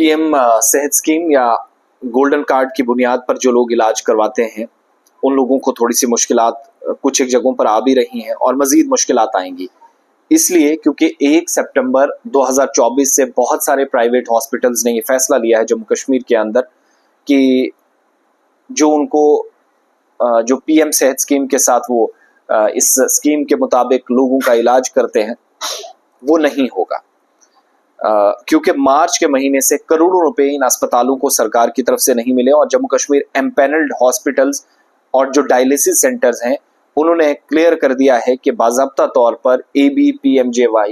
PM सेहत scheme या golden card की बुनियाद पर जो लोग इलाज करवाते हैं उन लोगों को थोड़ी सी मुश्किलात कुछ एक जगहों पर आ भी रही हैं और मजीद मुश्किलात आएंगी। इसलिए क्योंकि 1 सितंबर 2024 से बहुत सारे प्राइवेट हॉस्पिटल्स ने ये फैसला लिया है जम्मू कश्मीर के अंदर कि जो उनको जो पीएम सेहत स्कीम के साथ वो इस स्कीम के मुताबिक लोगों का इलाज करते हैं वो नहीं होगा। क्योंकि मार्च के महीने से करोड़ों रुपए इन अस्पतालों को सरकार की तरफ से नहीं मिले और जम्मू कश्मीर एम्पैनल्ड हॉस्पिटल्स और जो डायलिसिस सेंटर्स हैं उन्होंने क्लियर कर दिया है कि बाज़ाब्ता तौर पर ABPMJY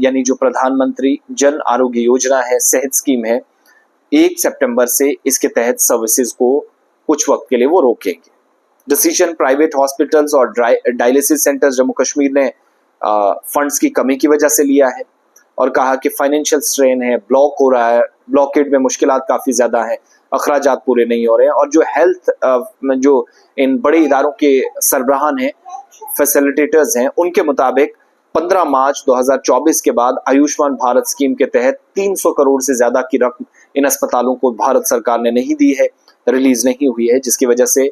यानी जो प्रधानमंत्री जन आरोग्य योजना है, सेहत स्कीम है, 1 सितंबर से इसके तहत सर्विसेज को कुछ वक्त के लिए वो रोकेंगे। डिसीजन प्राइवेट हॉस्पिटल्स और डायलिसिस सेंटर्स जम्मू कश्मीर ने फंड्स की कमी की वजह से लिया है और कहा कि फाइनेंशियल स्ट्रेन है, ब्लॉक हो रहा है, ब्लॉकेड में मुश्किलात काफ़ी ज़्यादा हैं, अखराजात पूरे नहीं हो रहे हैं और जो हेल्थ जो इन बड़े इदारों के सरबराहान हैं, फैसिलिटेटर्स हैं, उनके मुताबिक 15 मार्च 2024 के बाद आयुष्मान भारत स्कीम के तहत 300 करोड़ से ज़्यादा की रकम इन अस्पतालों को भारत सरकार ने नहीं दी है, रिलीज नहीं हुई है, जिसकी वजह से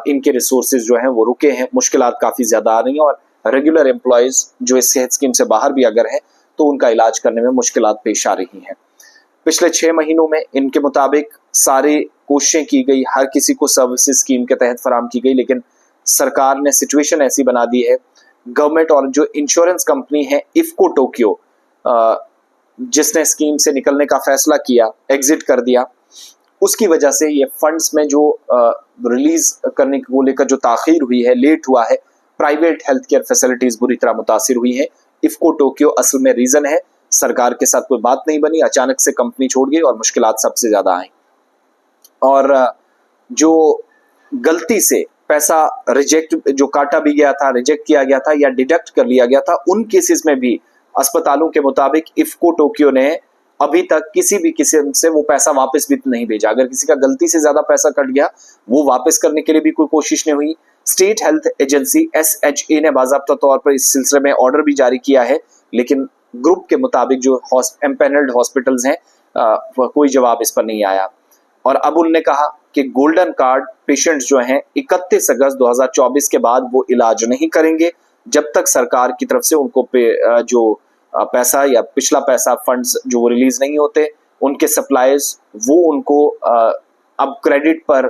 इनके रिसोर्सेज जो हैं वो रुके हैं, मुश्किलात काफ़ी ज़्यादा आ रही हैं और रेगुलर एम्प्लॉयज़ जो इस सेहत स्कीम से बाहर भी अगर हैं तो उनका इलाज करने में मुश्किलात पेश आ रही हैं। पिछले 6 महीनों में इनके मुताबिक सारी कोशिशें की गई, हर किसी को सर्विसेज स्कीम के तहत फराम की गई, लेकिन सरकार ने सिचुएशन ऐसी बना दी है, गवर्नमेंट और जो इंश्योरेंस कंपनी है इफ्को टोक्यो जिसने स्कीम से निकलने का फैसला किया, एग्जिट कर दिया, उसकी वजह से ये फंड्स में जो रिलीज करने को लेकर जो ताखीर हुई है, लेट हुआ है, प्राइवेट हेल्थ केयर फैसिलिटीज बुरी तरह मुतासिर हुई है। इफ्को टोक्यो असल में रीजन है, सरकार के साथ कोई बात नहीं बनी, अचानक से कंपनी छोड़ गई और मुश्किलात सबसे ज्यादा आई। और जो गलती से पैसा रिजेक्ट जो काटा भी गया था, रिजेक्ट किया गया था या डिडक्ट कर लिया गया था, उन केसेस में भी अस्पतालों के मुताबिक इफ्को टोक्यो ने अभी तक किसी भी किस्म से वो पैसा वापस भी नहीं भेजा। अगर किसी का गलती से ज्यादा पैसा कट गया वो वापस करने के लिए भी कोई कोशिश नहीं हुई। स्टेट हेल्थ एजेंसी SHA ने बाज़ाब्ता तौर पर इस सिलसिले में ऑर्डर भी जारी किया है, लेकिन ग्रुप के मुताबिक जो एम्पैनल्ड हॉस्पिटल्स हैं कोई जवाब इस पर नहीं आया। और अब उन्होंने कहा कि गोल्डन कार्ड पेशेंट्स जो हैं 31 अगस्त 2024 के बाद वो इलाज नहीं करेंगे जब तक सरकार की तरफ से उनको जो पैसा या पिछला पैसा फंड्स जो वो रिलीज नहीं होते, उनके सप्लायर्स वो उनको अब क्रेडिट पर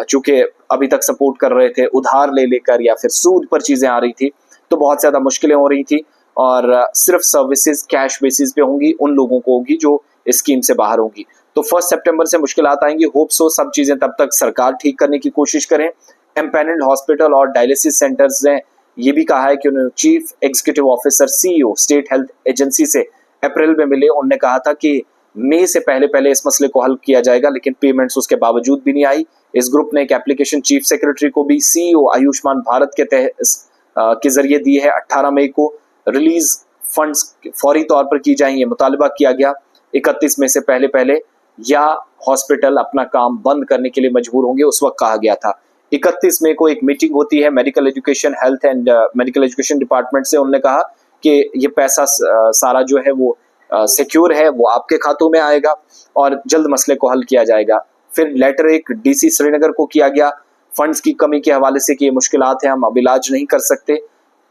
चूंकि अभी तक सपोर्ट कर रहे थे, उधार ले लेकर या फिर सूद पर चीजें आ रही थी, तो बहुत ज्यादा मुश्किलें हो रही थी और सिर्फ सर्विसेज कैश बेसिस पे होंगी, उन लोगों को होगी जो इस स्कीम से बाहर होंगी। तो 1 सितंबर से मुश्किलात आएंगी। होप सो सब चीजें तब तक सरकार ठीक करने की कोशिश करें। एम्पैनल्ड हॉस्पिटल और डायलिसिस सेंटर्स ने ये भी कहा है कि उन्हें chief executive officer CEO state health agency से अप्रैल में मिले। उन्होंने कहा था कि मई से पहले इस मसले को हल किया जाएगा, लेकिन पेमेंट्स उसके बावजूद भी नहीं आई। इस ग्रुप ने एक एप्लीकेशन चीफ सेक्रेटरी को भी CEO आयुष्मान भारत के तहत के जरिए दी है। 18 मई को रिलीज फंड्स फौरी तौर पर की जाए, ये मुतालबा किया गया। 31 मई से पहले या हॉस्पिटल अपना काम बंद करने के लिए मजबूर होंगे, उस वक्त कहा गया था। 31 मई को एक मीटिंग होती है medical education health and medical education department से। उन्होंने कहा कि ये पैसा सारा जो है वो सिक्योर है, वो आपके खातों में आएगा और जल्द मसले को हल किया जाएगा। फिर लेटर एक DC श्रीनगर को किया गया फंड्स की कमी के हवाले से कि ये मुश्किलात है, हम अब इलाज नहीं कर सकते,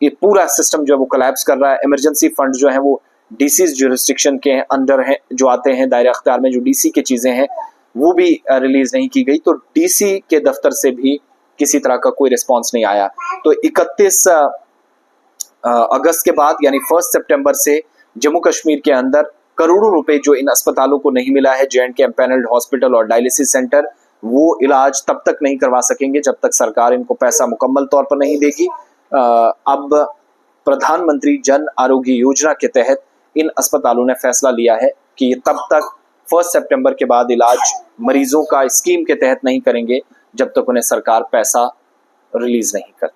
ये पूरा सिस्टम जो है वो कोलैप्स कर रहा है। इमरजेंसी फंड जो है वो DC जुरिस्डिक्शन के अंडर हैं, जो आते हैं दायरे अख्तियार में, जो DC की चीजें हैं वो भी रिलीज नहीं की गई। तो DC के दफ्तर से भी किसी तरह का कोई रिस्पॉन्स नहीं आया। तो 31 अगस्त के बाद यानी 1 सितंबर से जम्मू कश्मीर के अंदर करोड़ों रुपए जो इन अस्पतालों को नहीं मिला है, J&K एम्पैनल्ड हॉस्पिटल और डायलिसिस सेंटर, वो इलाज तब तक नहीं करवा सकेंगे जब तक सरकार इनको पैसा मुकम्मल तौर पर नहीं देगी। अब प्रधानमंत्री जन आरोग्य योजना के तहत इन अस्पतालों ने फैसला लिया है कि ये तब तक 1 सितंबर के बाद इलाज मरीजों का स्कीम के तहत नहीं करेंगे जब तक उन्हें सरकार पैसा रिलीज नहीं करती।